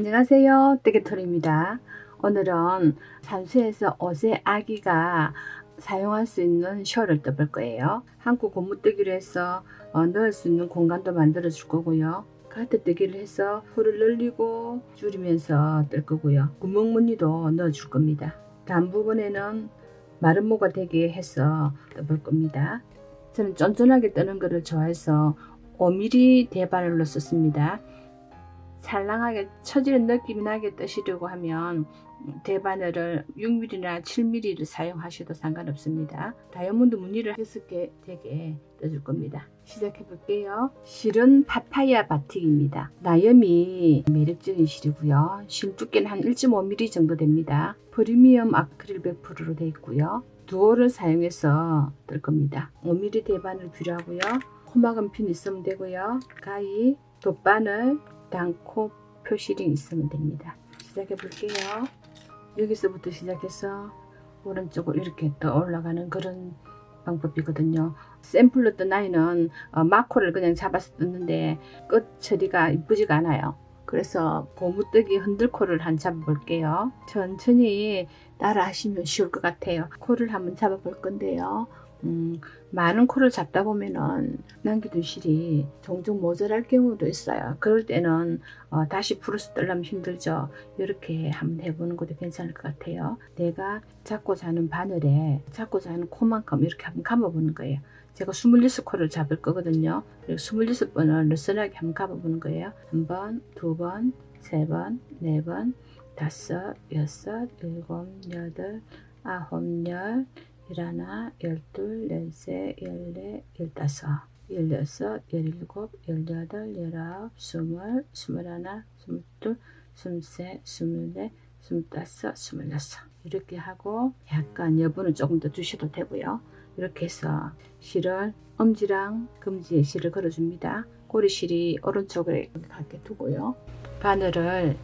안녕하세요, 떼개털입니다. 오늘은 산수에서 옷의 아기가 사용할 수 있는 셔를 떠볼 거예요. 한국 고무뜨기로 해서 넣을 수 있는 공간도 만들어 줄 거고요. 가트뜨기를 해서 풀을 늘리고 줄이면서 뜰 거고요. 구멍 무늬도 넣어 줄 겁니다. 단 부분에는 마른 모가 되게 해서 떠볼 겁니다. 저는 쫀쫀하게 뜨는 것을 좋아해서 5mm 대바늘로 썼습니다. 살랑하게 처지는 느낌이 나게 뜨시려고 하면 대바늘을 6mm나 7mm를 사용하셔도 상관없습니다. 다이아몬드 무늬를 6개 되게 떠줄 겁니다. 시작해 볼게요. 실은 파파야 바틱입니다. 나염이 매력적인 실이고요. 실 두께는 한 1.5mm 정도 됩니다. 프리미엄 아크릴 100%로 되어 있고요. 두호를 사용해서 뜰 겁니다. 5mm 대바늘 필요하고요. 코막은 핀 있으면 되고요. 가위, 돗바늘, 단코 표시링 있으면 됩니다. 시작해 볼게요. 여기서부터 시작해서 오른쪽으로 이렇게 더 올라가는 그런 방법이거든요. 샘플로 뜬 아이는 마코를 그냥 잡아서 떴는데 끝 처리가 이쁘지가 않아요. 그래서 고무뜨기 흔들코를 한번 잡아 볼게요. 천천히 따라 하시면 쉬울 것 같아요. 코를 한번 잡아 볼 건데요. 많은 코를 잡다 보면은 남겨둔 실이 종종 모자랄 경우도 있어요. 그럴 때는 다시 풀어서 뜨려면 힘들죠. 이렇게 한번 해보는 것도 괜찮을 것 같아요. 내가 잡고 자는 바늘에 잡고 자는 코만큼 이렇게 한번 감아보는 거예요. 제가 26코를 잡을 거거든요. 그리고 26번을 느슨하게 한번 감아보는 거예요. 한 번, 두 번, 세 번, 네 번, 다섯, 여섯, 일곱, 여덟, 아홉, 열, 열하나, 열둘, 열세, 열네, 열다섯, 열여섯, 열일곱, 열여덟, 열아홉, 스물, 스물하나, 스물둘, 스물셋, 스물넷, 스물다섯, 스물여섯 이렇게 하고 약간 여분을 조금 더 주셔도 되고요. 이렇게 해서 실을 엄지랑 검지에 실을 걸어줍니다. 꼬리실이 오른쪽에 갖게 두고요. 바늘을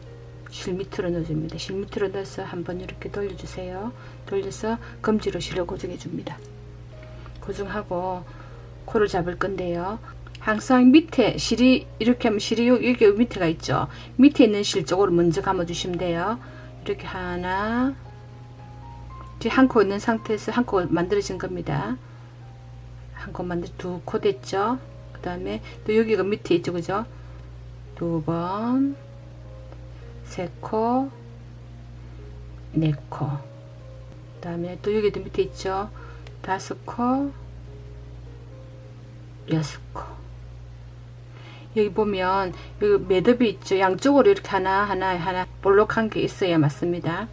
실 밑으로 넣어줍니다. 실 밑으로 넣어서 한번 이렇게 돌려주세요. 돌려서 검지로 실을 고정해 줍니다. 고정하고 코를 잡을 건데요. 항상 밑에 실이 이렇게 하면 실이 여기 밑에가 있죠. 밑에 있는 실 쪽으로 먼저 감아 주시면 돼요. 이렇게 하나, 한 코 있는 상태에서 한 코 만들어진 겁니다. 한 코 만들 두 코 됐죠. 그 다음에 또 여기가 밑에 있죠, 그죠? 두 번, 세 코, 네 코. 그 다음에 또 여기도 밑에 있죠. 다섯 코, 여섯 코. 여기 보면 여기 매듭이 있죠. 양쪽으로 이렇게 하나 볼록한 게 있어야 맞습니다.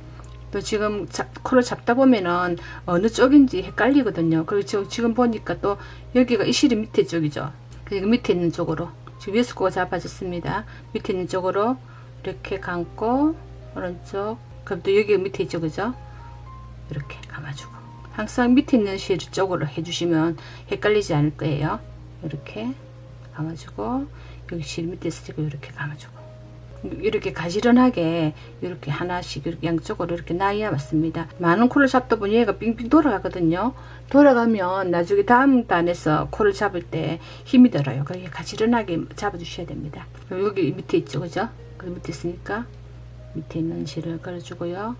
또 지금 코를 잡다 보면은 어느 쪽인지 헷갈리거든요. 그리고 지금 보니까 또 여기가 이 실이 밑에 쪽이죠. 그리고 밑에 있는 쪽으로 지금 위에서 코가 잡아졌습니다. 밑에 있는 쪽으로 이렇게 감고 오른쪽, 그럼 또 여기가 밑에 있죠, 그죠? 이렇게 감아주고 항상 밑에 있는 실 쪽으로 해주시면 헷갈리지 않을 거예요. 이렇게 감아주고 여기 실 밑에서 지금 이렇게 감아주고 이렇게 가지런하게 이렇게 하나씩 이렇게 양쪽으로 이렇게 놔야 맞습니다. 많은 코를 잡다 보니 얘가 빙빙 돌아가거든요. 돌아가면 나중에 다음 단에서 코를 잡을 때 힘이 들어요. 그렇게 가지런하게 잡아 주셔야 됩니다. 여기 밑에 있죠, 그죠? 그 밑에 있으니까 밑에 있는 실을 걸어주고요.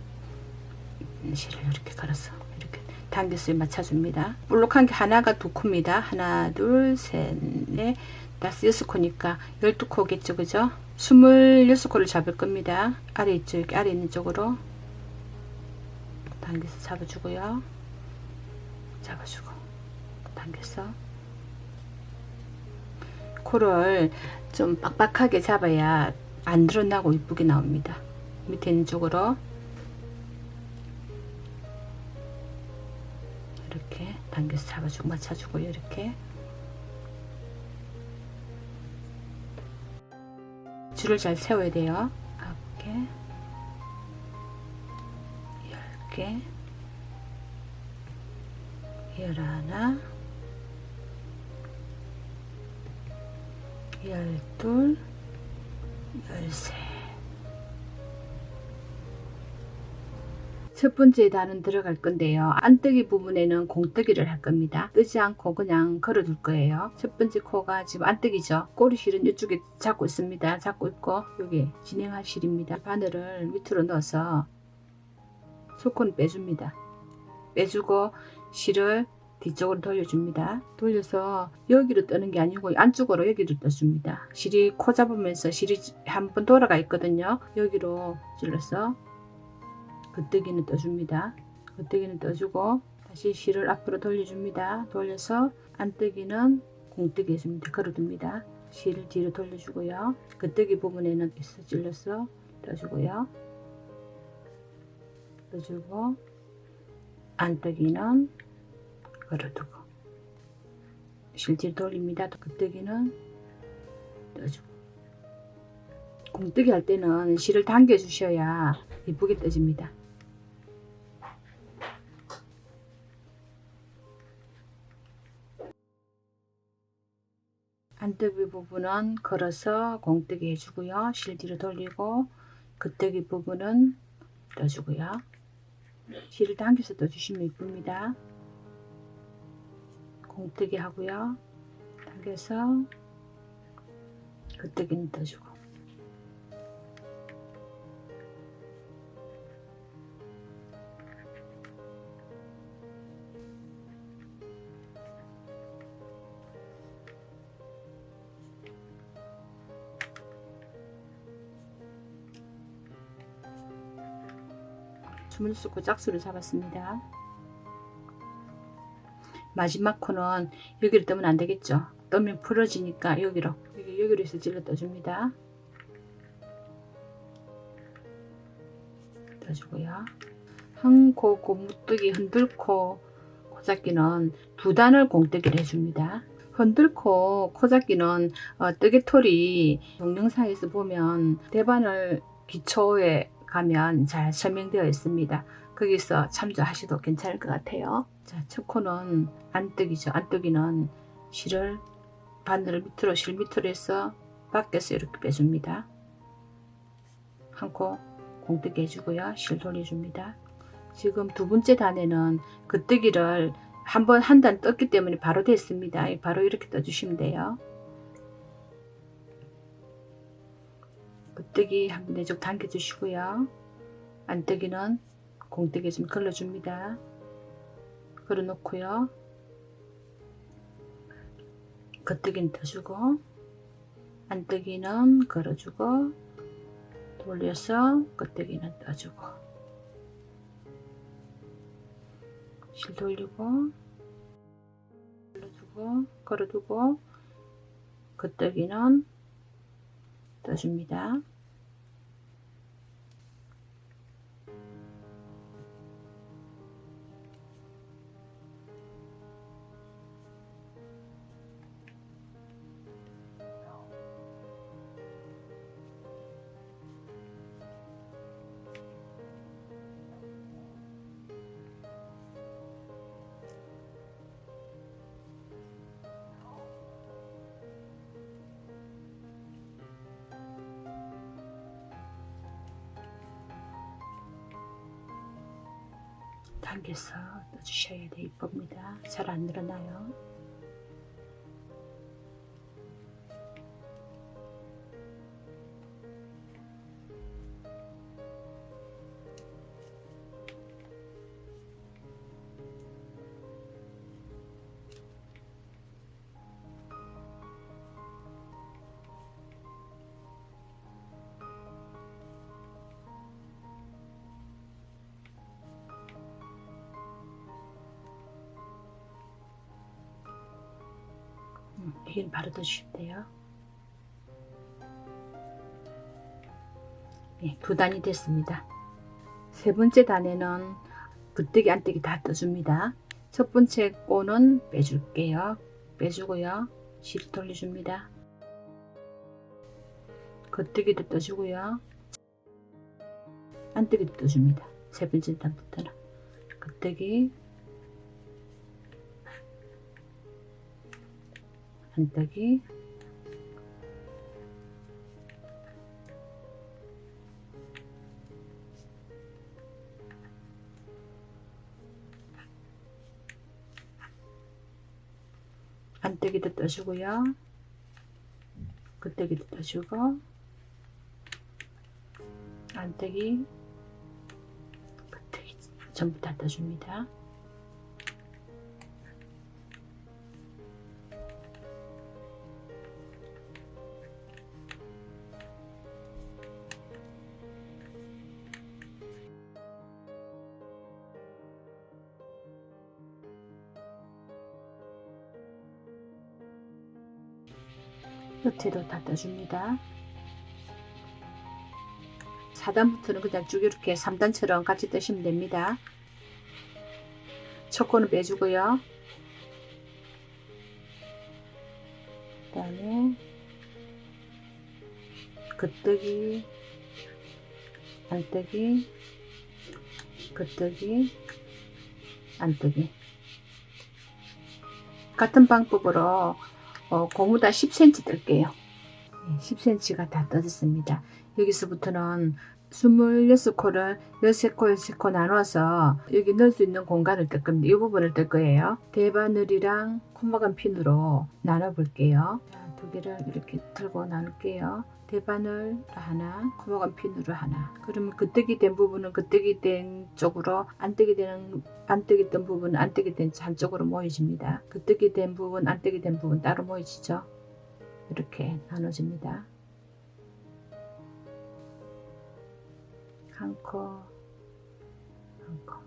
실을 이렇게 걸어서 이렇게 당겨서 맞춰줍니다. 볼록한 게 하나가 두 코입니다. 하나, 둘, 셋, 넷, 다섯, 여섯 코니까 12코겠죠, 그죠? 26코를 잡을 겁니다. 아래 있죠, 여기 아래 있는 쪽으로 당겨서 잡아주고요. 잡아주고 당겨서 코를 좀 빡빡하게 잡아야 안 드러나고 이쁘게 나옵니다. 밑에 있는 쪽으로 이렇게 당겨서 잡아주고 맞춰주고요. 이렇게 줄을 잘 세워야 돼요. 9개, 10개, 11, 12, 13. 첫 번째 단은 들어갈 건데요. 안뜨기 부분에는 공뜨기를 할 겁니다. 뜨지 않고 그냥 걸어둘 거예요. 첫 번째 코가 지금 안뜨기죠. 꼬리실은 이쪽에 잡고 있습니다. 잡고 있고 여기 진행할 실입니다. 바늘을 밑으로 넣어서 소코는 빼줍니다. 빼주고 실을 뒤쪽으로 돌려줍니다. 돌려서 여기로 뜨는 게 아니고 안쪽으로 여기로 떠줍니다. 실이 코 잡으면서 실이 한번 돌아가 있거든요. 여기로 찔러서 겉뜨기는 떠줍니다. 겉뜨기는 떠주고 다시 실을 앞으로 돌려줍니다. 돌려서 안뜨기는 공뜨기 해줍니다. 걸어둡니다. 실을 뒤로 돌려주고요. 겉뜨기 부분에는 찔러서 떠주고요. 떠주고 안뜨기는 걸어두고 실 뒤로 돌립니다. 겉뜨기는 떠주고 공뜨기 할 때는 실을 당겨 주셔야 예쁘게 떠집니다. 안뜨기 부분은 걸어서 공뜨기 해주고요. 실 뒤로 돌리고 겉뜨기 부분은 떠주고요. 실을 당겨서 떠주시면 예쁩니다. 공뜨기 하고요. 당겨서 겉뜨기는 떠주고 춤을 쏟고 짝수를 잡았습니다. 마지막 코는 여기로 뜨면 안 되겠죠. 뜨면 풀어지니까 여기로 해서 찔러 떠줍니다. 떠주고요. 한 코 고무뜨기 흔들코 코잡기는 두 단을 공뜨기를 해줍니다. 흔들코 코잡기는 뜨개털이 동영상에서 보면 대바늘 기초에 가면 잘 설명되어 있습니다. 거기서 참조하셔도 괜찮을 것 같아요. 자, 첫 코는 안뜨기죠. 안뜨기는 실을 바늘을 밑으로 실 밑으로 해서 밖에서 이렇게 빼줍니다. 한 코 공뜨기 해주고요. 실 돌려줍니다. 지금 두 번째 단에는 겉뜨기를 한 단 떴기 때문에 바로 됐습니다. 바로 이렇게 떠주시면 돼요. 겉뜨기 한번 내쪽 당겨주시고요. 안뜨기는 공뜨기 좀 걸러줍니다. 걸어놓고요. 겉뜨기는 떠주고 안뜨기는 걸어주고 돌려서 겉뜨기는 떠주고 실 돌리고 걸어주고 걸어두고 겉뜨기는 떠줍니다. 당겨서 떠주셔야 돼. 이쁩니다. 잘 안 늘어나요. 여기는 바로 떠주시면 돼요. 네, 두 단이 됐습니다. 세 번째 단에는 겉뜨기 안뜨기 다 떠줍니다. 첫 번째 꼬는 빼줄게요. 빼주고요. 실 돌려줍니다. 겉뜨기도 떠주고요. 안뜨기도 떠줍니다. 세 번째 단부터는 겉뜨기 안뜨기 끄떡이도 떠주고요. 끄떡이도 떠주고, 안뜨기, 끄떡이 전부 다 떠줍니다. 끝에도 다 떠줍니다. 4단부터는 그냥 쭉 이렇게 3단처럼 같이 뜨시면 됩니다. 첫 코는 빼주고요. 그 다음에 끄떡이, 안뜨기, 끄떡이, 안뜨기. 같은 방법으로 고무다 10cm 뜰게요. 10cm가 다 떠졌습니다. 여기서부터는 26코를 13코 13코 나눠서 여기 넣을 수 있는 공간을 뜰 겁니다. 이 부분을 뜰 거예요. 대바늘이랑 코막은 핀으로 나눠 볼게요. 두 개를 이렇게 들고 나눌게요. 대바늘 하나, 코막은 핀으로 하나. 그러면 끄떡이 된 부분은 끄떡이 된 쪽으로, 안 뜨게 된 부분은 안 뜨게 된 한쪽으로 모여집니다. 끄떡이 된 부분, 안 뜨게 된 부분 따로 모여지죠. 이렇게 나눠집니다. 한 코, 한 코.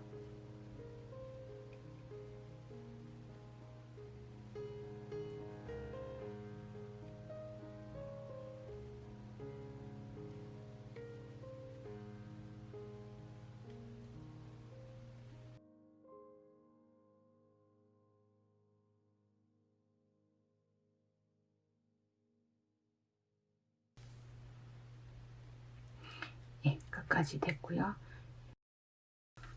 끝까지 됐고요.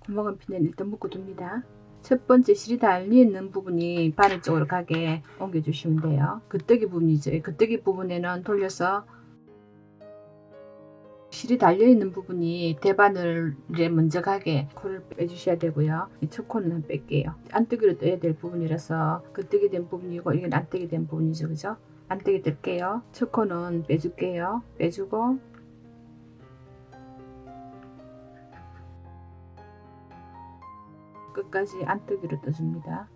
구멍은 핀을 일단 묶어둡니다. 첫 번째 실이 달려있는 부분이 바늘 쪽으로 가게 옮겨주시면 돼요. 끄떡이 부분이죠. 끄떡이 부분에는 돌려서 실이 달려있는 부분이 대바늘에 먼저 가게 코를 빼주셔야 되고요. 첫 코는 뺄게요. 안뜨기로 떠야 될 부분이라서 끄떡이 된 부분이고 이건 안뜨기 된 부분이죠. 그죠? 안뜨기 뜰게요. 첫 코는 빼줄게요. 빼주고 끝까지 안뜨기로 떠줍니다.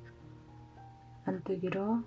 안뜨기로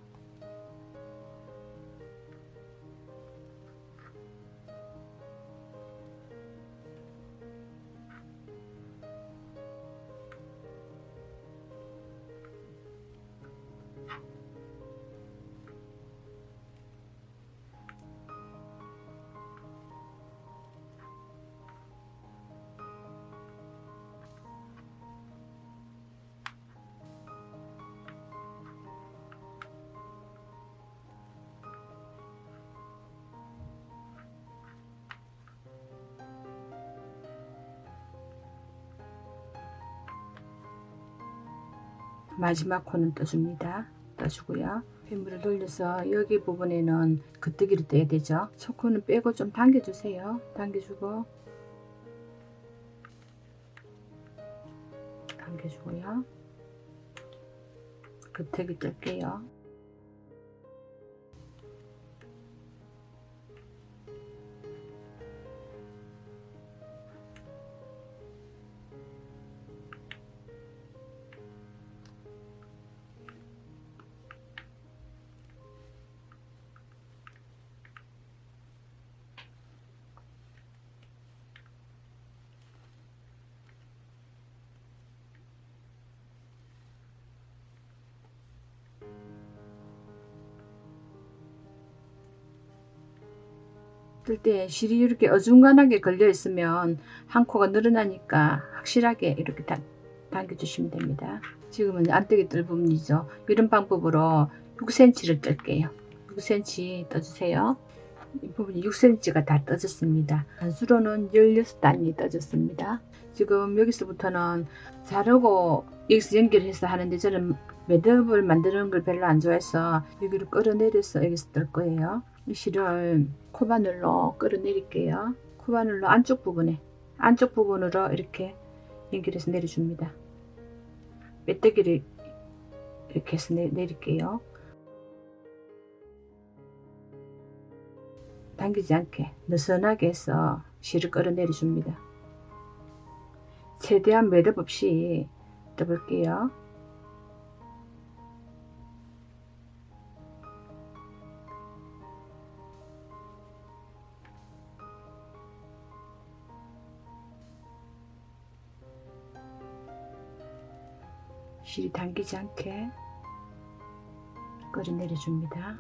마지막 코는 떠줍니다. 떠주고요. 빗물을 돌려서 여기 부분에는 끄떡이를 떼야 되죠. 첫 코는 빼고 좀 당겨주세요. 당겨주고 당겨주고요. 끄떡이 뜰게요. 뜰 때 실이 이렇게 어중간하게 걸려 있으면 한 코가 늘어나니까 확실하게 이렇게 당겨주시면 됩니다. 지금은 안뜨기 뜰 부분이죠. 이런 방법으로 6cm를 뜰게요. 6cm 떠주세요. 이 부분이 6cm가 다 떠졌습니다. 단수로는 16단이 떠졌습니다. 지금 여기서부터는 자르고 여기서 연결해서 하는데 저는 매듭을 만드는 걸 별로 안 좋아해서 여기를 끌어내려서 여기서 뜰 거예요. 이 실을 코바늘로 끌어내릴게요. 코바늘로 안쪽 부분으로 이렇게 연결해서 내려줍니다. 메떼기를 이렇게 해서 내릴게요. 당기지 않게 느슨하게 해서 실을 끌어내려 줍니다. 최대한 매듭 없이 떠볼게요. 실이 당기지 않게 끌어내려 줍니다.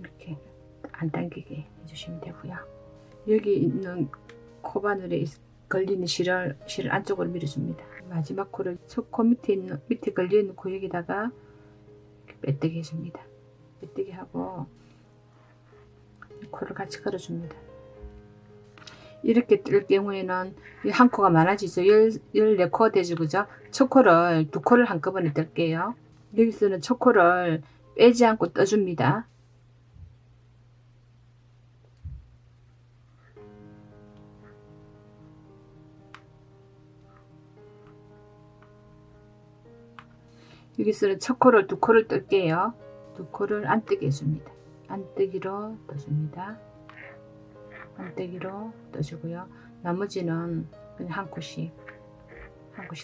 이렇게 안 당기게 해주시면 되고요. 여기 있는 코바늘에 걸리는 실을 안쪽으로 밀어줍니다. 마지막 코를 첫 코 밑에 걸려있는 코 여기다가 빼뜨기 해줍니다. 빼뜨기 하고 코를 같이 걸어줍니다. 이렇게 뜰 경우에는 한 코가 많아지죠. 14코가 되죠. 그죠? 첫 코를 두 코를 한꺼번에 뜰게요. 여기서는 첫 코를 빼지 않고 떠줍니다. 여기서는 첫 코를 두 코를 뜰게요. 두 코를 안뜨기 해줍니다. 안뜨기로 떠줍니다. 안뜨기로 떠주고요. 나머지는 그냥 한 코씩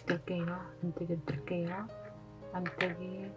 뜰게요. 안뜨기로 뜰게요. 안뜨기,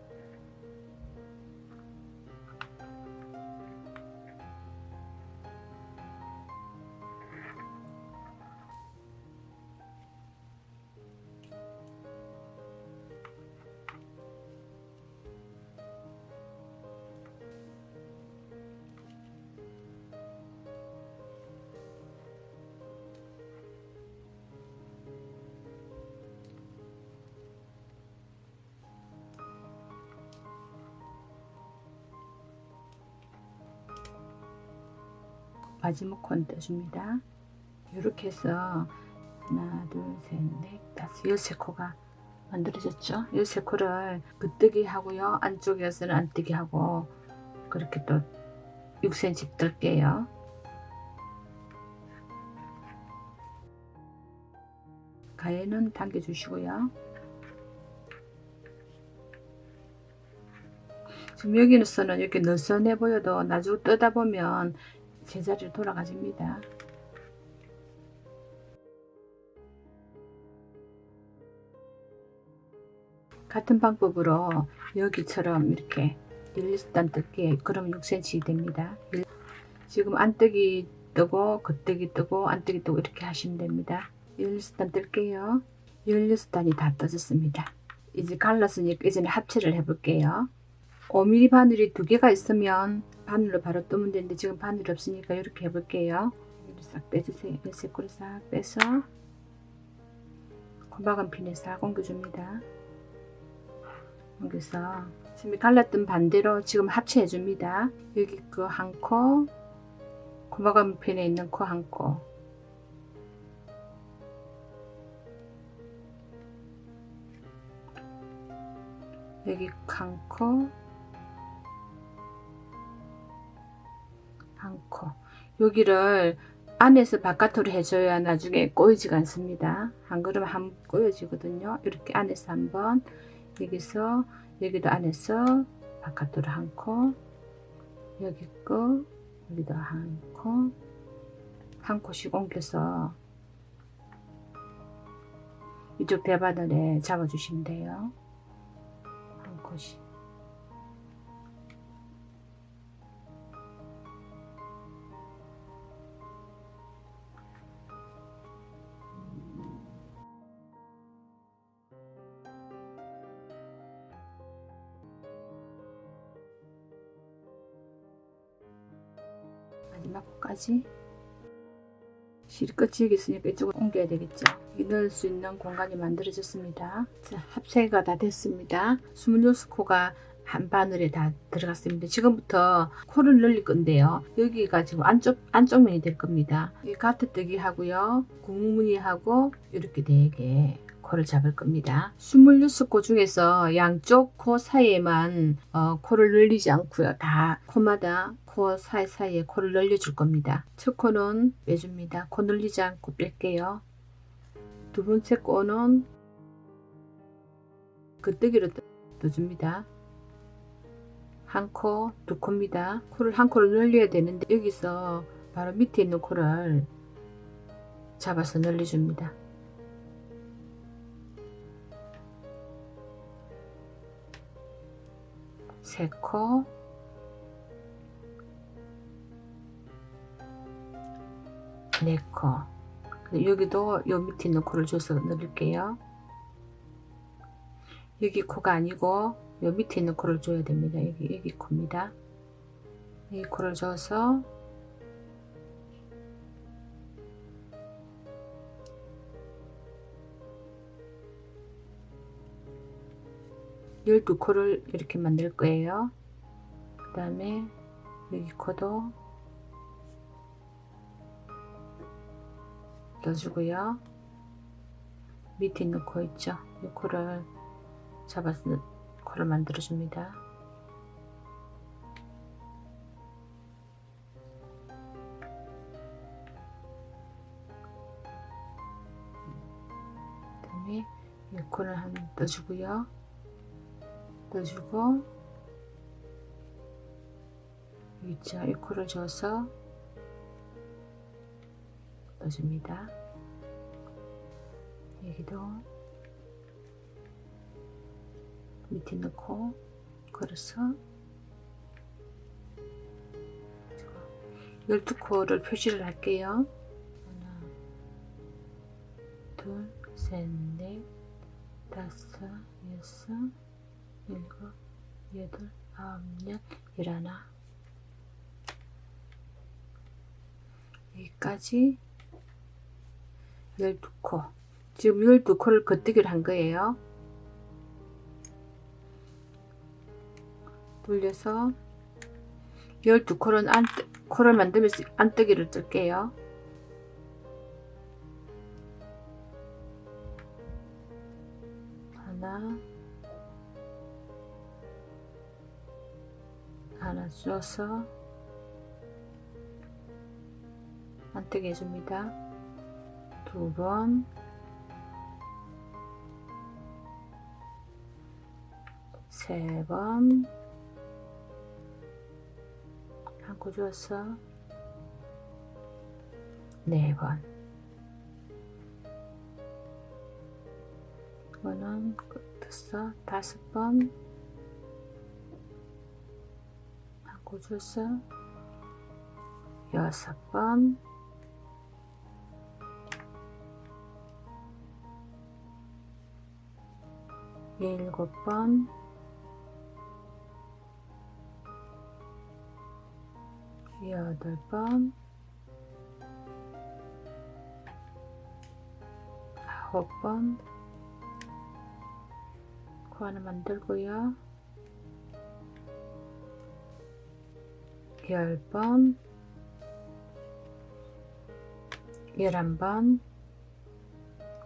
마지막 코는 떠줍니다. 이렇게 해서 하나, 둘, 셋, 넷, 다섯, 13코가 만들어졌죠. 13코를 긋뜨기 하고요. 안쪽에서는 안뜨기 하고 그렇게 또 6cm 뜰게요. 가해는 당겨주시고요. 지금 여기서는 이렇게 느슨해 보여도 나중에 뜨다 보면 제자리로 돌아가집니다. 같은 방법으로 여기처럼 이렇게 1단 뜰게요. 그러면 6cm 됩니다. 지금 안뜨기 뜨고 겉뜨기 뜨고 안뜨기 뜨고 이렇게 하시면 됩니다. 16단 뜰게요. 16단이 다 떠졌습니다. 이제 갈랐으니까 이제는 합체를 해볼게요. 5mm 바늘이 2개가 있으면 바늘로 바로 뜨면 되는데 지금 바늘이 없으니까 이렇게 해볼게요. 여기를 싹 빼주세요. 열쇠고리 싹 빼서 코박은 핀에 싹 옮겨줍니다. 옮겨서 지금 갈랐던 반대로 지금 합체해줍니다. 여기 그 한 코, 코박은 핀에 있는 코 한 코, 여기 한 코, 한 코. 여기를 안에서 바깥으로 해줘야 나중에 꼬이지가 않습니다. 한 그릇 한 꼬여지거든요. 이렇게 안에서 한번, 여기서 여기도 안에서 바깥으로 한 코, 여기 거 여기도 한 코, 한 코씩 옮겨서 이쪽 대바늘에 잡아주시면 돼요. 한 코씩. 마지막 코까지. 실이 끝이 여기 있으니까 이쪽으로 옮겨야 되겠죠. 여기 넣을 수 있는 공간이 만들어졌습니다. 자, 합체가 다 됐습니다. 26코가 한 바늘에 다 들어갔습니다. 지금부터 코를 늘릴 건데요. 여기가 지금 안쪽면이 될 겁니다. 이 가트뜨기 하고요. 구무늬하고 이렇게 4개 코를 잡을 겁니다. 26코 중에서 양쪽 코 사이에만 코를 늘리지 않고요. 다 코마다 코 사이사이에 코를 늘려줄 겁니다. 첫 코는 빼줍니다. 코 늘리지 않고 뺄게요. 두 번째 코는 겉뜨기로 떠줍니다. 한 코, 두 코입니다. 코를 한 코를 늘려야 되는데 여기서 바로 밑에 있는 코를 잡아서 늘려줍니다. 세 코, 네 코. 여기도 요 밑에 있는 코를 줘서 늘릴게요. 여기 코가 아니고 요 밑에 있는 코를 줘야 됩니다. 여기 코입니다. 이 코를 줘서 12코를 이렇게 만들 거예요. 그 다음에 여기 코도 넣어주고요. 밑에 있는 코 있죠? 이 코를 잡아서 코를 만들어 줍니다. 그 다음에 이 코를 한번 넣어주고요. 넣어주고 여기 있죠? 이 코를 줘서 넣어줍니다. 여기도 밑에 있는 코 걸어서 12코를 표시를 할게요. 하나, 둘, 셋, 넷, 다섯, 여섯, 일곱, 여덟, 아홉, 열, 열하나. 여기까지 12코. 지금 12코를 겉뜨기를 한 거예요. 돌려서 12코는 코를 만들면서 안뜨기를 뜰게요. 하나 쏘서 안뜨기 해줍니다. 두 번, 세 번, 한 코 줘서 네 번. 이거는 끝에서 5번, 한 코 줘서 6번, 7번, 8번, 9번. 코 하나 만들고요. 10번, 11번,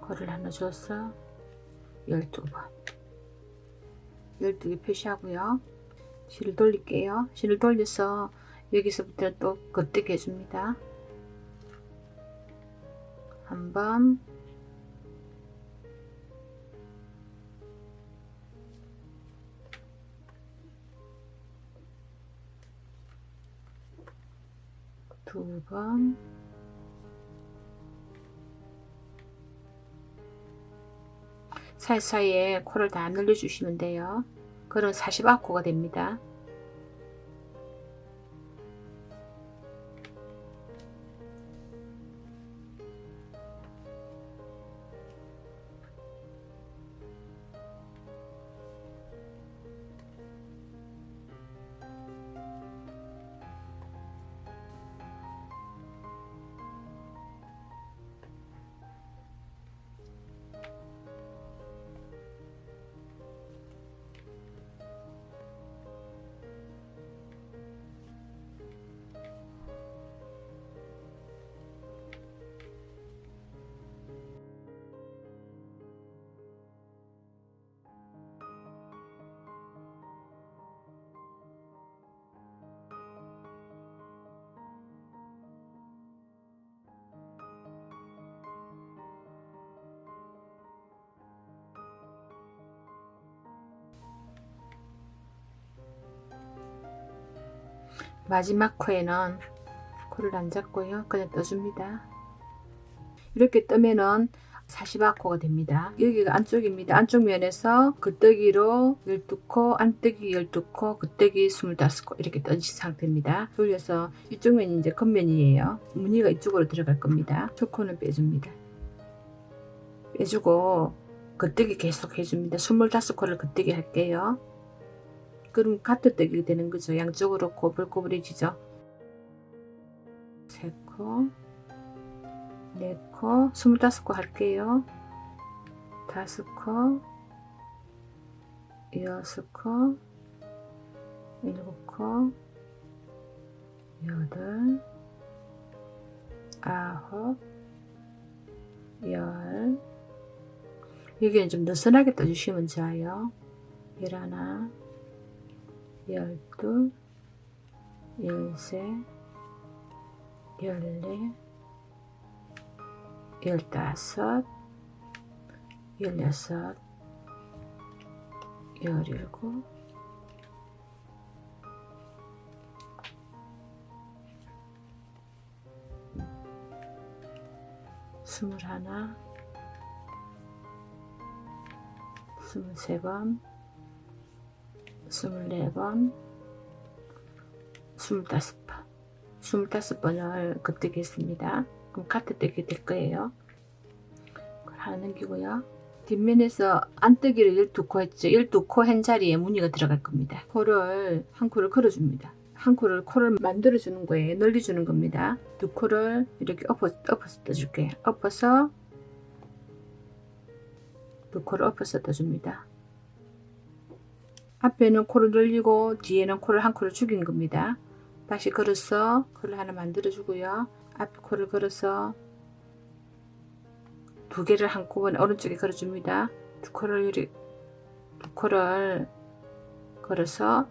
코를 하나 줘서 12번. 12개 표시하고요. 실을 돌릴게요. 실을 돌려서 여기서부터 또 겉뜨기 해줍니다. 한 번, 두 번, 사이사이에 코를 다 늘려주시면 돼요. 그럼 49코가 됩니다. 마지막 코에는 코를 안 잡고요. 그냥 떠줍니다. 이렇게 뜨면은 42코가 됩니다. 여기가 안쪽입니다. 안쪽 면에서 겉뜨기로 12코, 안뜨기 12코, 겉뜨기 25코 이렇게 떠진 상태입니다. 돌려서 이쪽 면이 이제 겉면이에요. 무늬가 이쪽으로 들어갈 겁니다. 첫 코는 빼줍니다. 빼주고 겉뜨기 계속 해줍니다. 25코를 겉뜨기 할게요. 그럼 가트뜨기가 되는 거죠. 양쪽으로 꼬불꼬불해지죠. 3코, 4코, 25코 할게요. 5코, 6코, 7코, 8, 9, 10. 여기는 좀 느슨하게 떠주시면 좋아요. 11, 12, 13, 14, 15, 16, 17, 18, 21, 23번, 24번, 25번. 25번을 겉뜨기 했습니다. 그럼 가트뜨기 될 거예요. 그걸 하나 넘기고요. 뒷면에서 안뜨기를 12코 했죠. 12코 한 자리에 무늬가 들어갈 겁니다. 코를 한 코를 걸어줍니다. 한 코를 만들어주는 거예요. 늘려주는 겁니다. 두 코를 이렇게 엎어서 떠줄게요. 엎어서 두 코를 엎어서 떠줍니다. 앞에는 코를 늘리고 뒤에는 코를 한 코를 죽인 겁니다. 다시 걸어서 코를 하나 만들어주고요. 앞에 코를 걸어서 두 개를 한꺼번에 오른쪽에 걸어줍니다. 두 코를 걸어서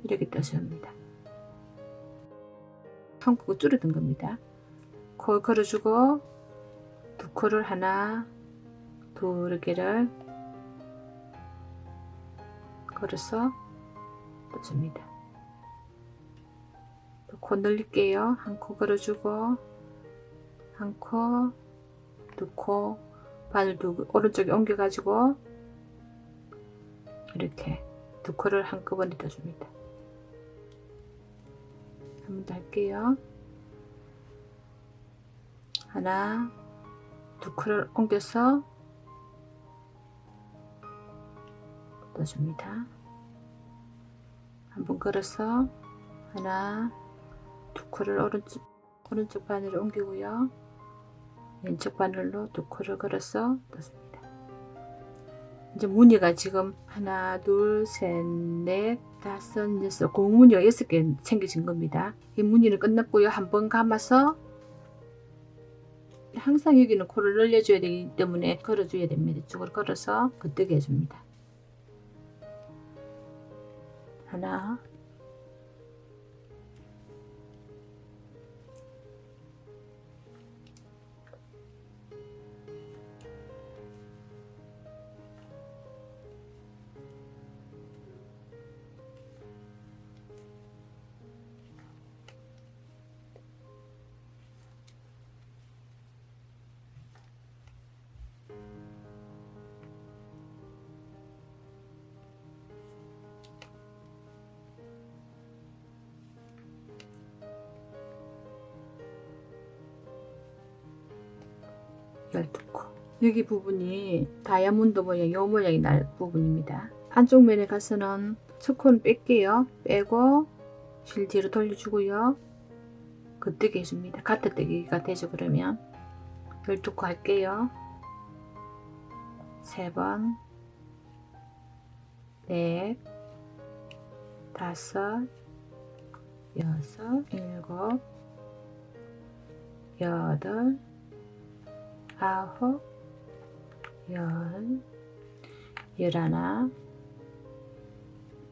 이렇게 떠줍니다. 한 코가 줄어든 겁니다. 코를 걸어주고 두 코를 하나, 두 개를 걸어서 떠줍니다. 코 늘릴게요. 한 코 걸어주고 한 코, 두 코, 바늘 오른쪽에 옮겨가지고 이렇게 두 코를 한꺼번에 떠줍니다. 한 번 더 할게요. 하나, 두 코를 옮겨서 떠줍니다. 한 번 걸어서 하나, 두 코를 오른쪽 바늘을 옮기고요. 왼쪽 바늘로 두 코를 걸어서 떠줍니다. 이제 무늬가 지금 하나, 둘, 셋, 넷, 다섯, 여섯, 고무늬가 6개 생겨진 겁니다. 이 무늬는 끝났고요. 한 번 감아서 항상 여기는 코를 늘려줘야 되기 때문에 걸어줘야 됩니다. 이쪽으로 걸어서 겉뜨게 해줍니다. 하나, 열두 코. 여기 부분이 다이아몬드 모양, 요 모양이 날 부분입니다. 안쪽 면에 가서는 첫 코는 뺄게요. 빼고 실 뒤로 돌려주고요. 겉뜨기 해줍니다. 가트뜨기가 되죠. 그러면 12코 할게요. 3번, 넷, 다섯, 여섯, 일곱, 여덟, 아홉, 열, 열하나,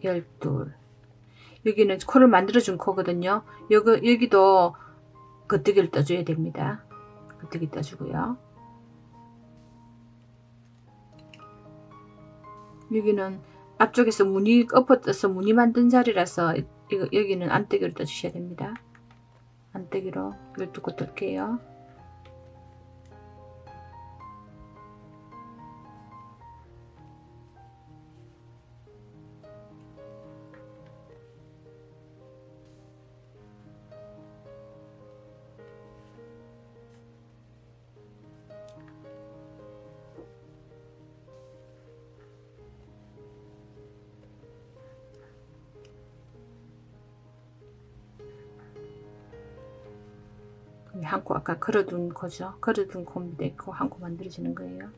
열둘. 여기는 코를 만들어준 코거든요. 여기도 겉뜨기를 떠줘야 됩니다. 겉뜨기 떠주고요. 여기는 앞쪽에서 무늬 엎어떠서 무늬 만든 자리라서 이거 여기는 안떼기로 떠주셔야 됩니다. 안떼기로 12코 뜰게요. 한 코 아까 걸어둔 거죠. 걸어둔 코입니다. 있고 한 코 만들어지는 거예요.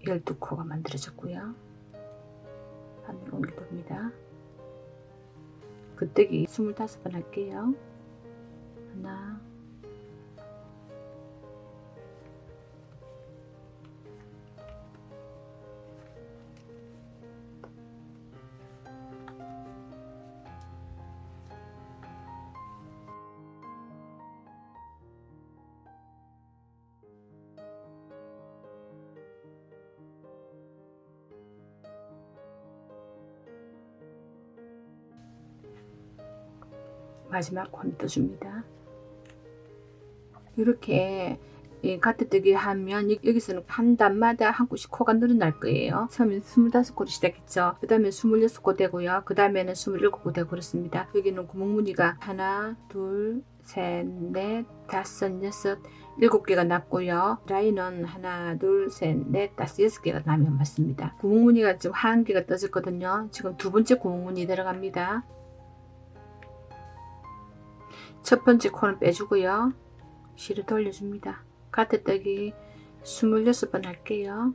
12코가 만들어졌고요. 반대로 옮겨둡니다. 긋대기 25번 할게요. 하나, 마지막 코 떠줍니다. 이렇게 가트뜨기 하면 여기서는 한 단마다 한 코씩 코가 늘어날 거예요. 처음에 25코로 시작했죠. 그 다음에 26코 되고요. 그 다음에는 27코 되고 그렇습니다. 여기는 구멍무늬가 하나, 둘, 셋, 넷, 다섯, 여섯, 7개가 났고요. 라인은 하나, 둘, 셋, 넷, 다섯, 6개가 나면 맞습니다. 구멍무늬가 지금 한 개가 떠졌거든요. 지금 두 번째 구멍무늬 들어갑니다. 첫 번째 코는 빼주고요. 실을 돌려줍니다. 가트뜨기 26번 할게요.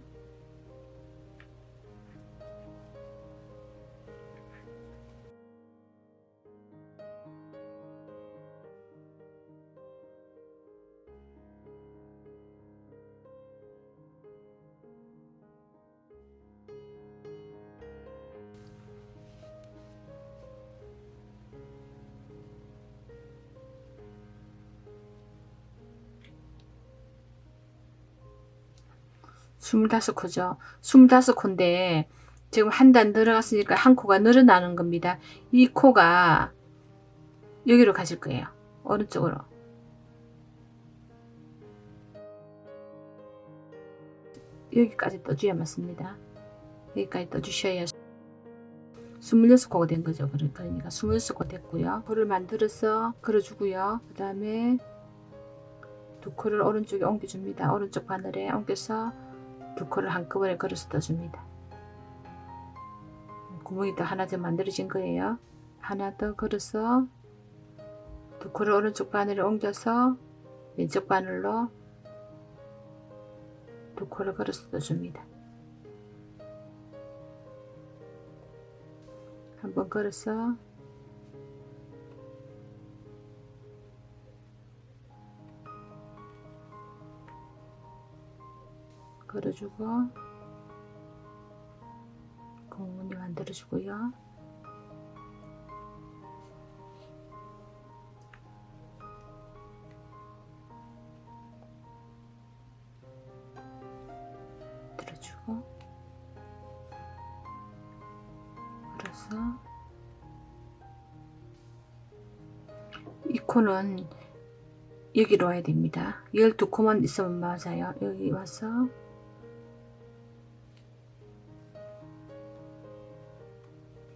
스물다섯 코죠. 25코인데 지금 한 단 들어갔으니까 한 코가 늘어나는 겁니다. 이 코가 여기로 가실 거예요. 오른쪽으로. 여기까지 떠줘야 맞습니다. 여기까지 떠주셔야 26코가 된 거죠. 그러니까 26코 됐고요. 코를 만들어서 걸어주고요. 그 다음에 두 코를 오른쪽에 옮겨줍니다. 오른쪽 바늘에 옮겨서 두 코를 한꺼번에 걸어서 떠줍니다. 구멍이 또 하나 더 만들어진 거예요. 하나 더 걸어서 두 코를 오른쪽 바늘에 옮겨서 왼쪽 바늘로 두 코를 걸어서 떠줍니다. 한번 걸어서 걸어주고 구멍무늬 만들어주고요. 들어주고 걸어서 이 코는 여기로 와야 됩니다. 12코만 있으면 맞아요. 여기 와서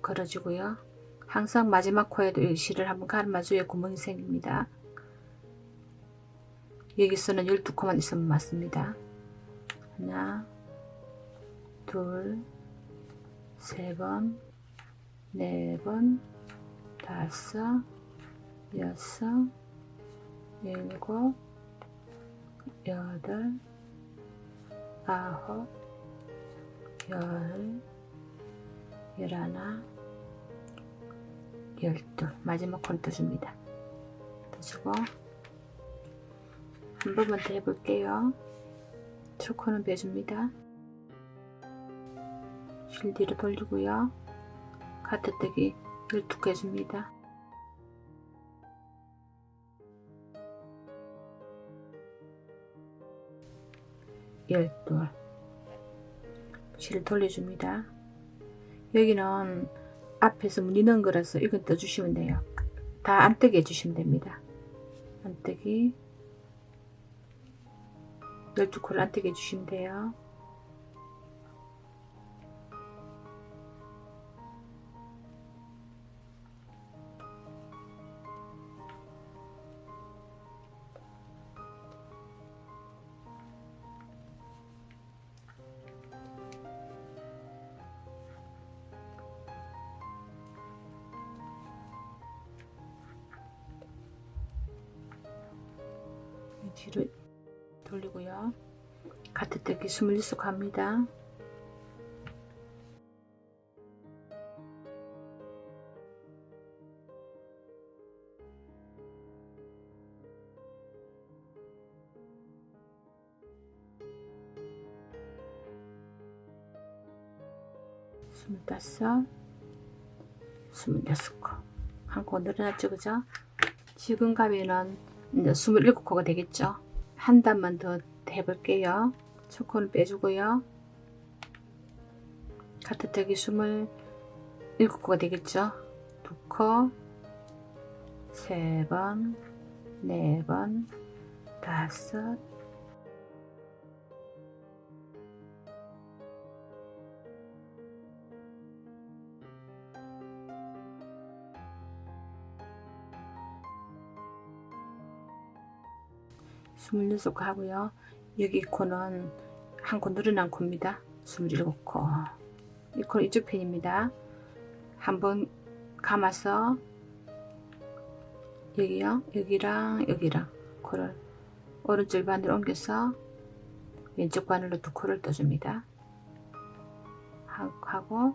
걸어주고요. 항상 마지막 코에도 여기 실을 한번 감아줘야 구멍이 생깁니다. 여기서는 12코만 있으면 맞습니다. 하나, 둘, 세 번, 네 번, 다섯, 여섯, 일곱, 여덟, 아홉, 열, 열하나, 12. 마지막 콘 떠줍니다. 떠주고 한 번만 더 해볼게요. 첫 코는 빼줍니다. 실 뒤로 돌리고요. 가트뜨기 12코 해줍니다. 12 실을 돌려줍니다. 여기는 앞에서 무늬 넣은 거라서 이건 떠주시면 돼요. 다 안 뜨게 해주시면 됩니다. 안 뜨기 12코를 안 뜨게 해주시면 돼요. 뒤로 돌리고요. 가트뜨기 21속 갑니다. 스물다섯, 26코 한 코 늘어났죠, 그죠? 지금 가면은 이제 27코가 되겠죠. 한 단만 더 해볼게요. 첫 코는 빼주고요. 가트뜨기 27코가 되겠죠. 두 코, 세 번, 네 번, 다섯, 스물여섯 하고요. 여기 코는 한 코 늘어난 코입니다. 27코. 이 코는 이쪽 편입니다. 한번 감아서 여기요, 여기랑 여기랑 코를 오른쪽 바늘로 옮겨서 왼쪽 바늘로 두 코를 떠줍니다. 하고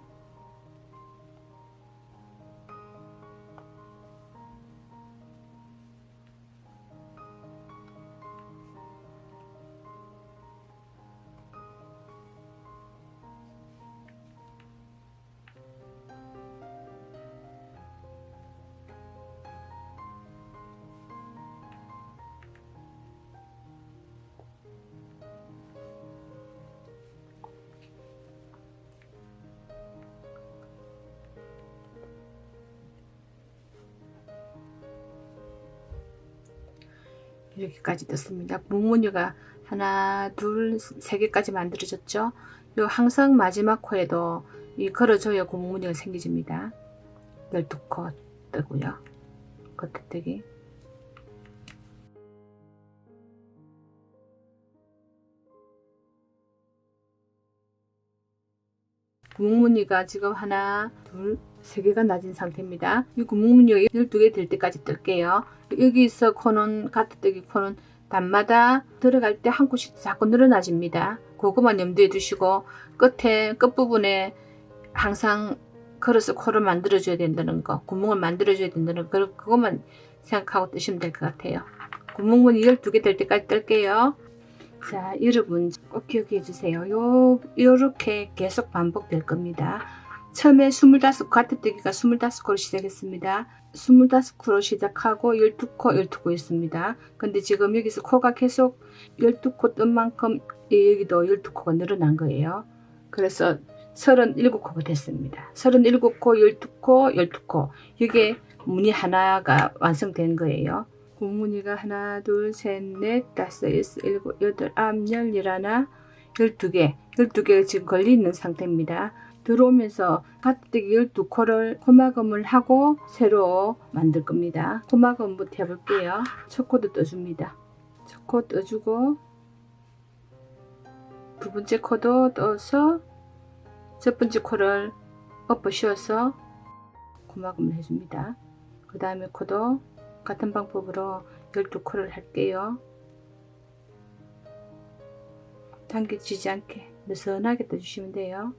이렇게까지 떴습니다. 무늬가 하나, 둘, 세 개까지 만들어졌죠. 요 항상 마지막 코에도 이 걸어줘야 고무무늬가 생기집니다. 12코 뜨고요. 겉뜨기. 구멍무늬가 지금 하나, 둘, 세 개가 낮은 상태입니다. 이 구멍무늬가 12개 될 때까지 뜰게요. 여기서 코는 가트뜨기 코는 단마다 들어갈 때 한 코씩 자꾸 늘어나집니다. 그것만 염두에 두시고 끝부분에 항상 걸어서 코를 만들어 줘야 된다는 거, 구멍을 만들어 줘야 된다는 거, 그것만 생각하고 뜨시면 될 것 같아요. 구멍무늬 12개 될 때까지 뜰게요. 자, 여러분 꼭 기억해 주세요. 요렇게 계속 반복될 겁니다. 처음에 25 가트뜨기가 25코로 시작했습니다. 25코로 시작하고 12코, 12코 있습니다. 근데 지금 여기서 코가 계속 12코 뜬 만큼 여기도 12코가 늘어난 거예요. 그래서 37코가 됐습니다. 37코, 12코, 12코. 이게 무늬 하나가 완성된 거예요. 구무늬가 하나, 둘, 셋, 넷, 다섯, 여섯, 일곱, 여덟, 아홉, 열, 열하나, 12개. 12개가 지금 걸려있는 상태입니다. 들어오면서 가트뜨기 12코를 코막음을 하고 새로 만들 겁니다. 코막음부터 해볼게요. 첫 코도 떠줍니다. 첫 코 떠주고 두 번째 코도 떠서 첫 번째 코를 엎어 씌워서 코막음을 해줍니다. 그 다음에 코도 같은 방법으로 12코를 할게요. 당겨지지 않게 느슨하게 떠주시면 돼요.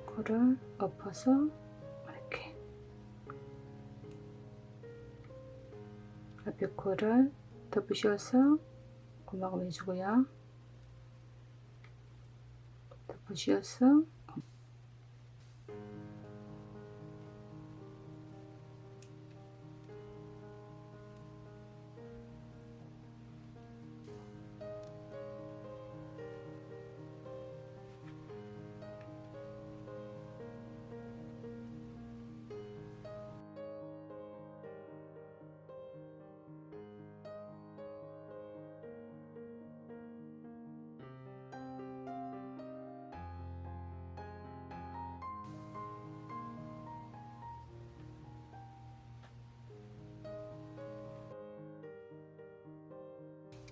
코를 엎어서 이렇게 앞에 코를 덮으셔서 고막음 해주고요. 덮으셔서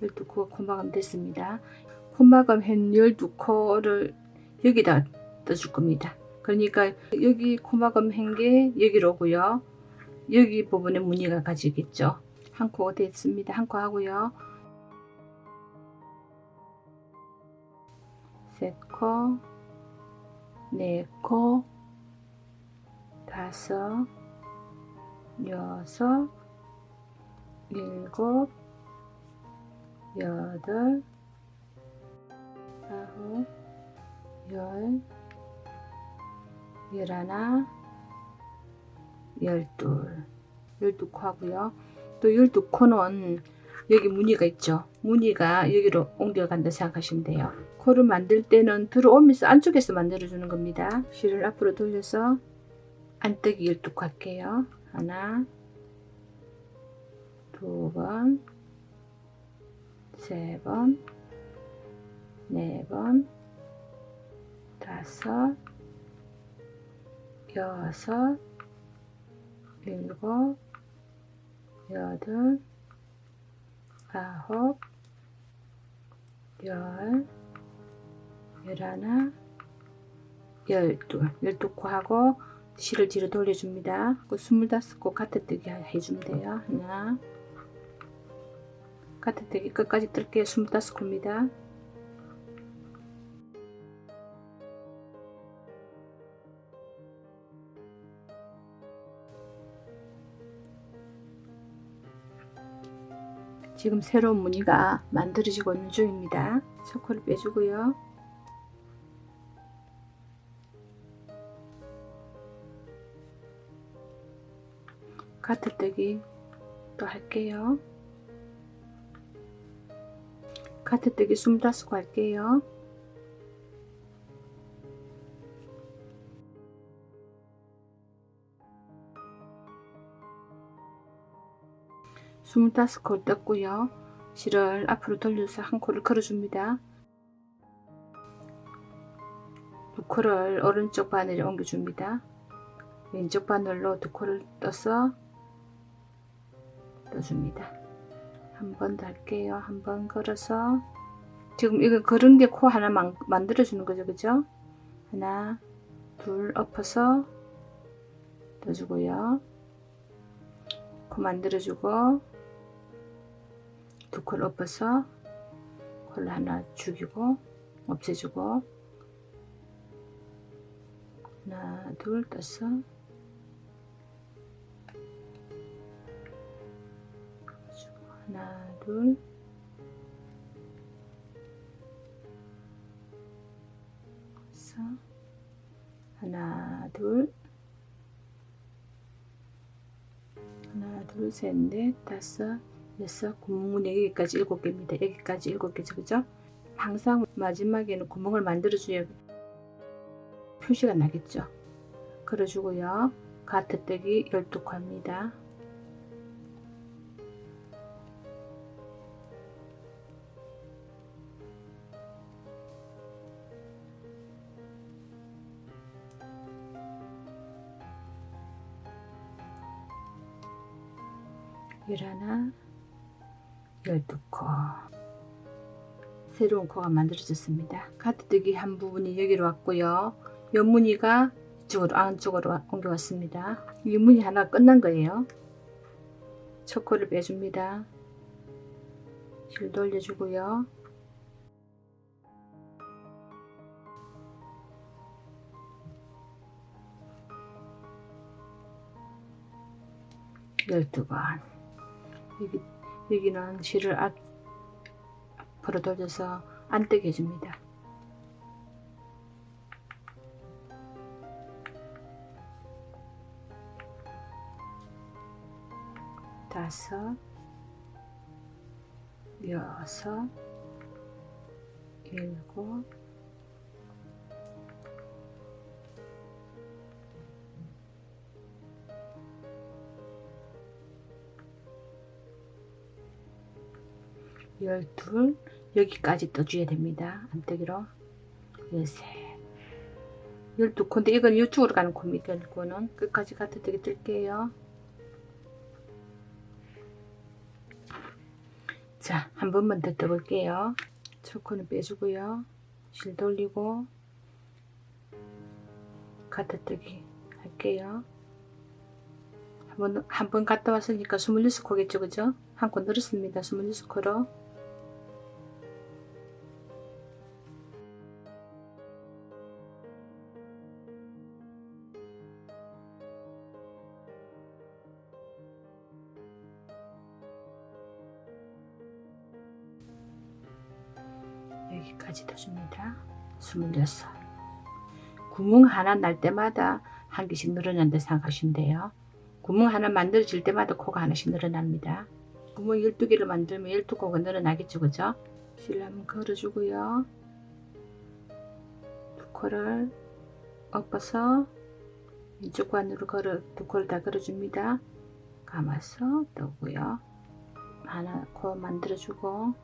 12코가 코마감 됐습니다. 코마감 한 12코를 여기다 떠줄 겁니다. 그러니까 여기 코마감 한 게 여기로 오고요. 여기 부분에 무늬가 가지겠죠. 한 코가 됐습니다. 한 코 하고요. 세 코, 네 코, 다섯, 여섯, 일곱, 여덟, 아홉, 열, 열하나, 열둘, 12코 하고요. 또 12코는 여기 무늬가 있죠. 무늬가 여기로 옮겨간다 생각하시면 돼요. 코를 만들 때는 들어오면서 안쪽에서 만들어주는 겁니다. 실을 앞으로 돌려서 안뜨기 12코 할게요. 하나, 두 번, 세 번, 네 번, 다섯, 여섯, 일곱, 여덟, 아홉, 열, 열하나, 열둘, 12코 하고 실을 뒤로 돌려줍니다. 그 25코 가트뜨기 해주면 돼요. 하나, 가트뜨기 끝까지 뜰게요. 25코입니다. 지금 새로운 무늬가 만들어지고 있는 중입니다. 초코를 빼주고요. 가트뜨기 또 할게요. 가트뜨기 25코 할게요. 스물다섯 코 떴고요. 실을 앞으로 돌려서 한 코를 걸어줍니다. 두 코를 오른쪽 바늘에 옮겨줍니다. 왼쪽 바늘로 두 코를 떠서 떠줍니다. 한 번 더 할게요. 한 번 걸어서 지금 이거 걸은 게 코 하나 만들어 주는 거죠, 그죠? 하나, 둘 엎어서 떠주고요. 코 만들어 주고 두 코를 엎어서 코를 하나 죽이고 없애주고 하나, 둘 떠서 하나, 둘 떠서 하나, 둘 하나, 둘, 셋, 넷, 다섯, 여섯, 구멍은 여기까지 7개입니다. 여기까지 7개죠, 그죠? 항상 마지막에는 구멍을 만들어줘야 표시가 나겠죠. 걸어주고요. 가트뜨기 12코 합니다. 열하나, 12코. 새로운 코가 만들어졌습니다. 가트뜨기 한 부분이 여기로 왔고요. 옆 무늬가 이쪽으로 안쪽으로 옮겨왔습니다. 이 무늬 하나 끝난 거예요. 초코를 빼줍니다. 실 돌려주고요. 열두 번. 여기는 실을 앞으로 돌려서 안뜨게 해줍니다. 다섯, 여섯, 일곱, 열둘, 여기까지 떠줘야 됩니다. 안뜨기로. 열셋, 12코인데 이건 이쪽으로 가는 코입니다. 이거는 끝까지 가트뜨기 뜰게요. 자, 한 번만 더 떠볼게요. 초코는 빼주고요. 실 돌리고 가타뜨기 할게요. 한 번 갔다 왔으니까 26코겠죠, 그죠? 한 코 늘었습니다. 26코로. 여기까지 더 줍니다. 26. 구멍 하나 날 때마다 한 개씩 늘어난다 생각하시면 돼요. 구멍 하나 만들어질 때마다 코가 하나씩 늘어납니다. 구멍 12개를 만들면 12코가 늘어나겠죠, 그죠? 실 한번 걸어주고요. 두 코를 엎어서 왼쪽 안으로 두 코를 다 걸어줍니다. 감아서 떠고요. 하나 코 만들어주고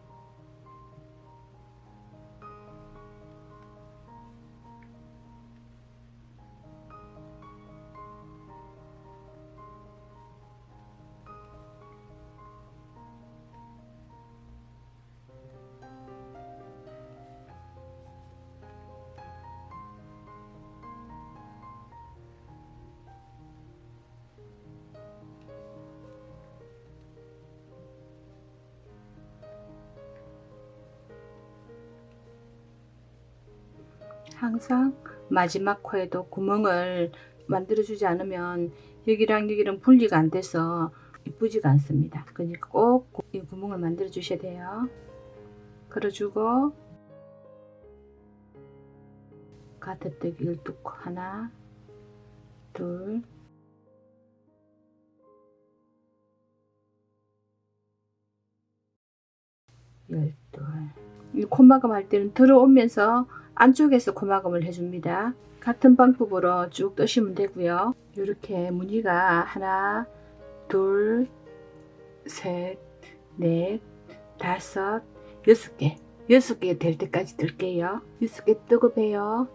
항상 마지막 코에도 구멍을 만들어주지 않으면 여기랑 여기랑 분리가 안 돼서 이쁘지가 않습니다. 그러니까 꼭 이 구멍을 만들어 주셔야 돼요. 걸어주고 가타뜨기 12코 하나 둘 열둘. 이 코막음 할 때는 들어오면서 안쪽에서 코막음을 해줍니다. 같은 방법으로 쭉 떠시면 되고요. 이렇게 무늬가 하나 둘 셋 넷 다섯 6개 6개 될 때까지 뜰게요. 6개 뜨고 봬요.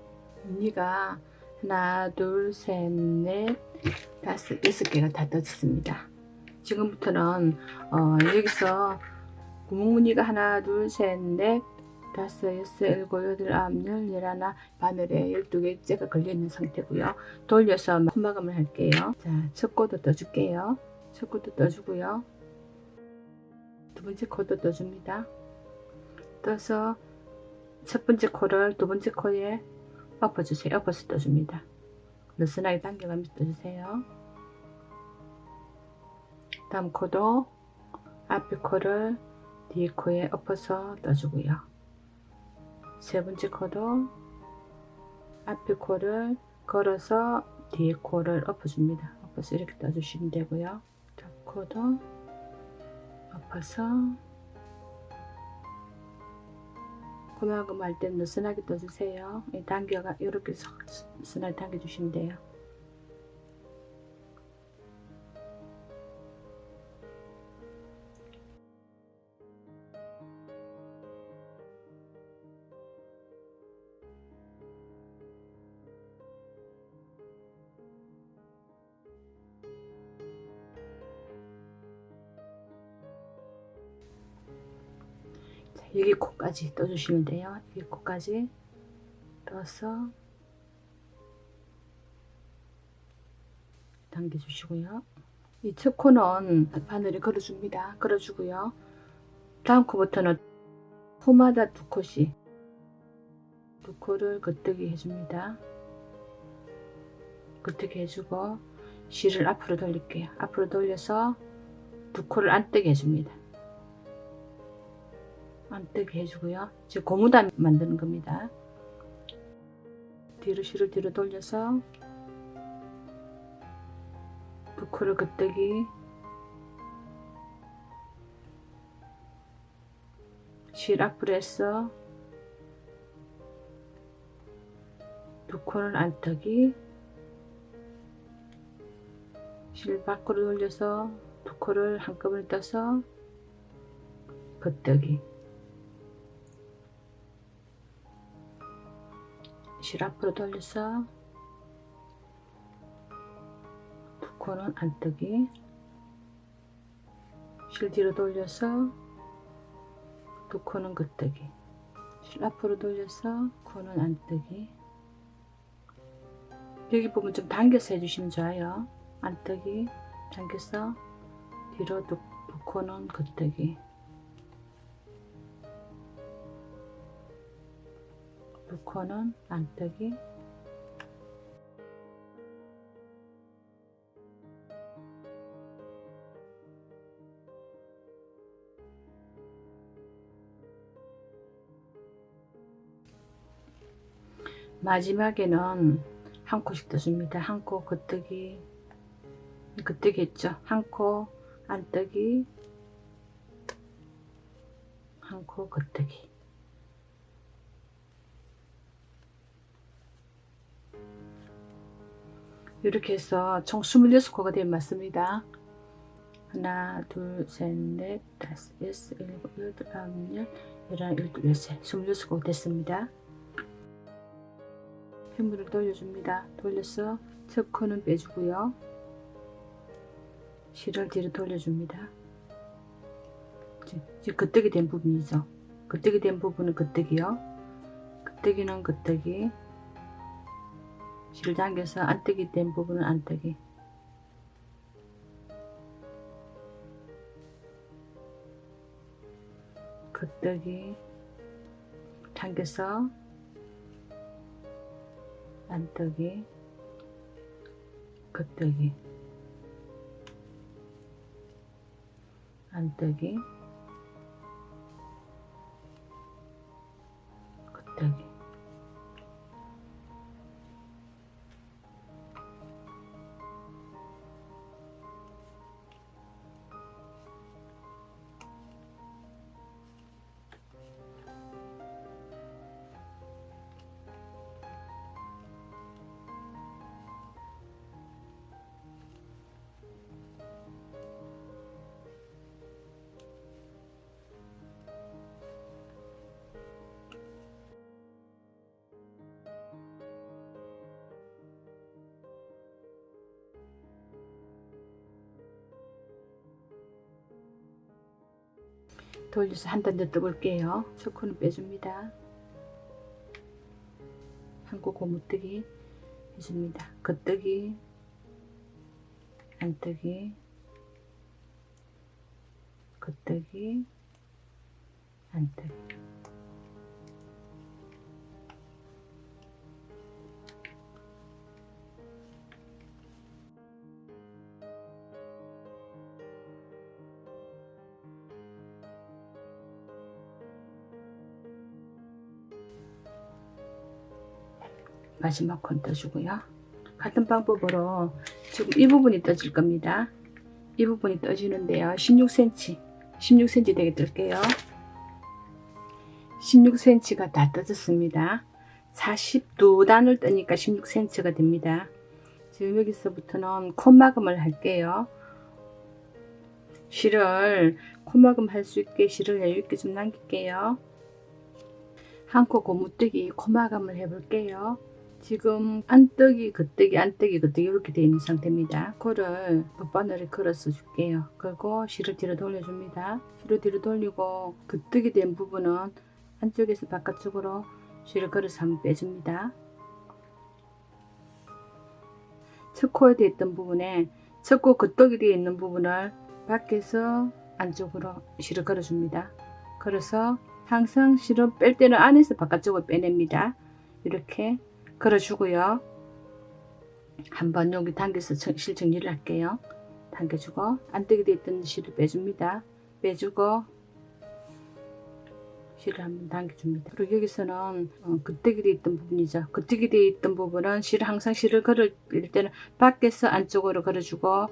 무늬가 하나 둘 셋 넷 다섯 6개가 다 떠졌습니다. 지금부터는 여기서 구멍 무늬가 하나 둘 셋 넷 다섯 여섯 일곱 여덟 아홉 열 열하나 바늘에 12개째가 걸려있는 상태고요. 돌려서 콧마감을 할게요. 자, 첫 코도 떠줄게요. 첫 코도 떠주고요. 두 번째 코도 떠줍니다. 떠서 첫 번째 코를 두 번째 코에 엎어주세요. 엎어서 떠줍니다. 느슨하게 당겨가면서 떠주세요. 다음 코도 앞에 코를 뒤에 코에 엎어서 떠주고요. 세 번째 코도 앞에 코를 걸어서 뒤에 코를 엎어줍니다. 엎어서 이렇게 떠주시면 되고요. 자, 코도 엎어서 코막음 할 때 느슨하게 떠주세요. 당겨가 이렇게 느슨하게 당겨주시면 돼요. 여기 코까지 떠주시면 돼요. 여기 코까지 떠서 당겨주시고요. 이 첫 코는 바늘에 걸어줍니다. 걸어주고요. 다음 코부터는 코마다 두 코씩 두 코를 겉뜨기 해줍니다. 겉뜨기 해주고 실을 앞으로 돌릴게요. 앞으로 돌려서 두 코를 안 뜨게 해줍니다. 안 뜨게 해주고요. 지금 고무단 만드는 겁니다. 뒤로 실을 뒤로 돌려서 두 코를 겉뜨기 실 앞으로 해서 두 코를 안 뜨기 실 밖으로 돌려서 두 코를 한꺼번에 떠서 겉뜨기 실 앞으로 돌려서 두 코는 안 뜨기 실 뒤로 돌려서 두 코는 겉뜨기. 실 앞으로 돌려서 코는 안뜨기. 여기 부분 좀 당겨서 해주시면 좋아요. 안뜨기 당겨서 뒤로 두 코는 겉뜨기. 두 코는 안뜨기. 마지막에는 한 코씩 떠줍니다. 한 코 겉뜨기, 겉뜨기 했죠. 한 코 안뜨기, 한 코 겉뜨기. 이렇게 해서 총 26코가 되면 맞습니다. 하나, 둘, 셋, 넷, 다섯, 여섯, 일곱, 여덟, 아홉, 열, 열하나, 열둘, 열셋, 26코 됐습니다. 펜물을 돌려줍니다. 돌려서 첫 코는 빼주고요. 실을 뒤로 돌려줍니다. 지금 겉뜨기 된 부분이죠. 겉뜨기 된 부분은 겉뜨기요. 겉뜨기는 겉뜨기. 실을 당겨서 안뜨기 된 부분은 안뜨기. 겉뜨기 당겨서 안뜨기, 겉뜨기, 안뜨기, 겉뜨기. 돌려서 한 단 더 떠볼게요. 첫 코는 빼줍니다. 한 코 고무뜨기 해줍니다. 겉뜨기, 안뜨기, 겉뜨기, 안뜨기. 마지막 콘 떠주고요. 같은 방법으로 지금 이 부분이 떠질 겁니다. 이 부분이 떠지는데요. 16cm 되게 뜰게요. 16cm가 다 떠졌습니다. 42단을 뜨니까 16cm가 됩니다. 지금 여기서부터는 콧마금을 할게요. 실을 콧마금 할 수 있게 실을 여유있게 좀 남길게요. 한 코 고무뜨기 콧마감을 해볼게요. 지금 안뜨기, 겉뜨기, 안뜨기, 겉뜨기 이렇게 되어 있는 상태입니다. 코를 돗바늘에 걸어서 줄게요. 그리고 실을 뒤로 돌려줍니다. 실을 뒤로 돌리고 겉뜨기 된 부분은 안쪽에서 바깥쪽으로 실을 걸어서 한번 빼줍니다. 첫 코에 되어 있던 부분에 첫 코 겉뜨기 되어 있는 부분을 밖에서 안쪽으로 실을 걸어줍니다. 걸어서 항상 실을 뺄 때는 안에서 바깥쪽으로 빼냅니다. 이렇게 걸어주고요. 한번 여기 당겨서 실 정리를 할게요. 당겨주고 안뜨기 되어 있던 실을 빼줍니다. 빼주고 실을 한번 당겨줍니다. 그리고 여기서는 겉뜨기 되어 있던 부분이죠. 겉뜨기 되어 있던 부분은 실을 항상 실을 걸을 때는 밖에서 안쪽으로 걸어주고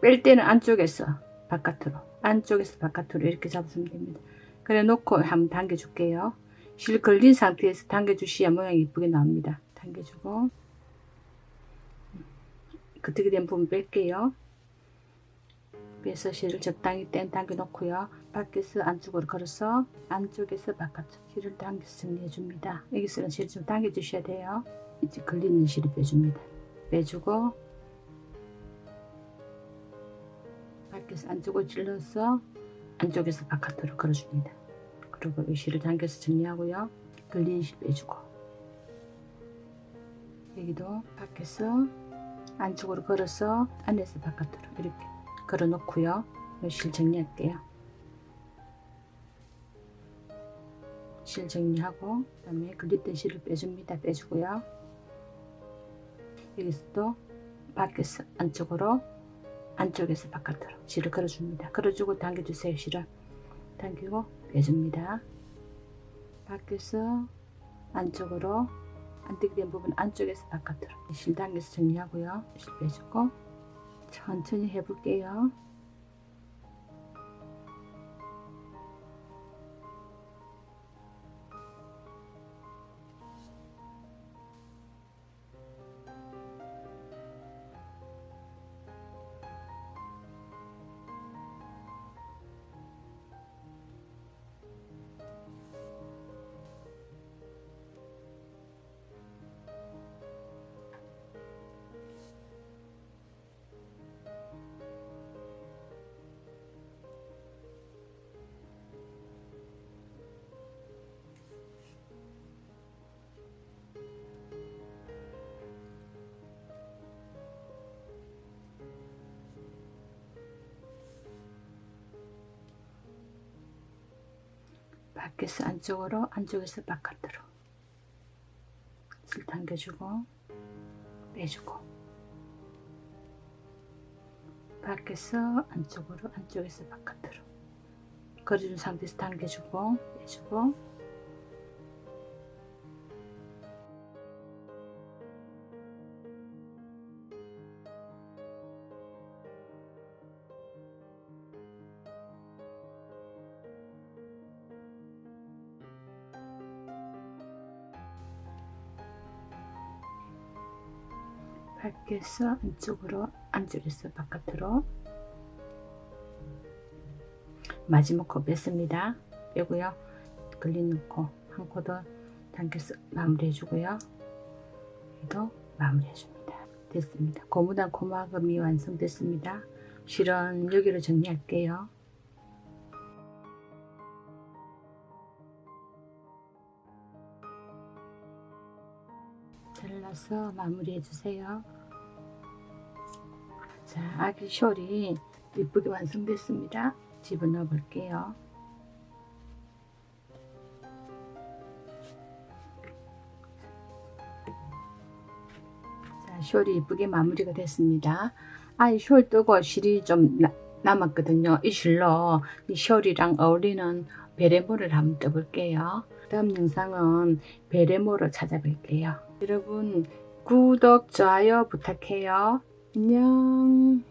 뺄 때는 안쪽에서 바깥으로, 안쪽에서 바깥으로 이렇게 잡아주면 됩니다. 그래 놓고 한번 당겨줄게요. 실 걸린 상태에서 당겨주셔야 모양이 이쁘게 나옵니다. 당겨주고 겉뜨기 된 부분 뺄게요. 빼서 실을 적당히 땡 당겨 놓고요. 밖에서 안쪽으로 걸어서 안쪽에서 바깥쪽 실을 당겨서 정리해 줍니다. 여기서는 실을 좀 당겨 주셔야 돼요. 이제 걸리는 실을 빼줍니다. 빼주고 밖에서 안쪽으로 찔러서 안쪽에서 바깥으로 걸어줍니다. 그리고 이 실을 당겨서 정리하고요. 걸린 실 빼주고, 여기도 밖에서 안쪽으로 걸어서 안에서 바깥으로 이렇게 걸어 놓고요. 이 실 정리할게요. 실 정리하고, 그 다음에 걸렸던 실을 빼줍니다. 빼주고요. 여기서 또 밖에서 안쪽으로, 안쪽에서 바깥으로 실을 걸어줍니다. 걸어주고 당겨주세요. 실을 당기고 빼줍니다. 밖에서 안쪽으로, 안뜨기 된 부분 안쪽에서 바깥으로 실 당겨서 정리하고요. 실 빼주고 천천히 해볼게요. 밖에서 안쪽으로, 안쪽에서 바깥으로 실 당겨주고 빼주고, 밖에서 안쪽으로, 안쪽에서 바깥으로 걸어준 상태에서 당겨주고 빼주고, 밖에서 안쪽으로, 안쪽에서 바깥으로. 마지막 코 뺐습니다. 빼고요. 걸린 코 한 코 더 당겨서 마무리 해주고요. 얘도 마무리 해줍니다. 됐습니다. 고무단 코막음이 완성됐습니다. 실은 여기로 정리할게요. 잘라서 마무리 해주세요. 자, 아기 숄이 예쁘게 완성됐습니다. 집어넣어 볼게요. 자, 숄이 예쁘게 마무리가 됐습니다. 아이 숄 뜨고 실이 좀 남았거든요. 이 실로 이 숄이랑 어울리는 베레모를 한번 떠볼게요. 다음 영상은 베레모로 찾아뵐게요. 여러분 구독, 좋아요 부탁해요. 안녕.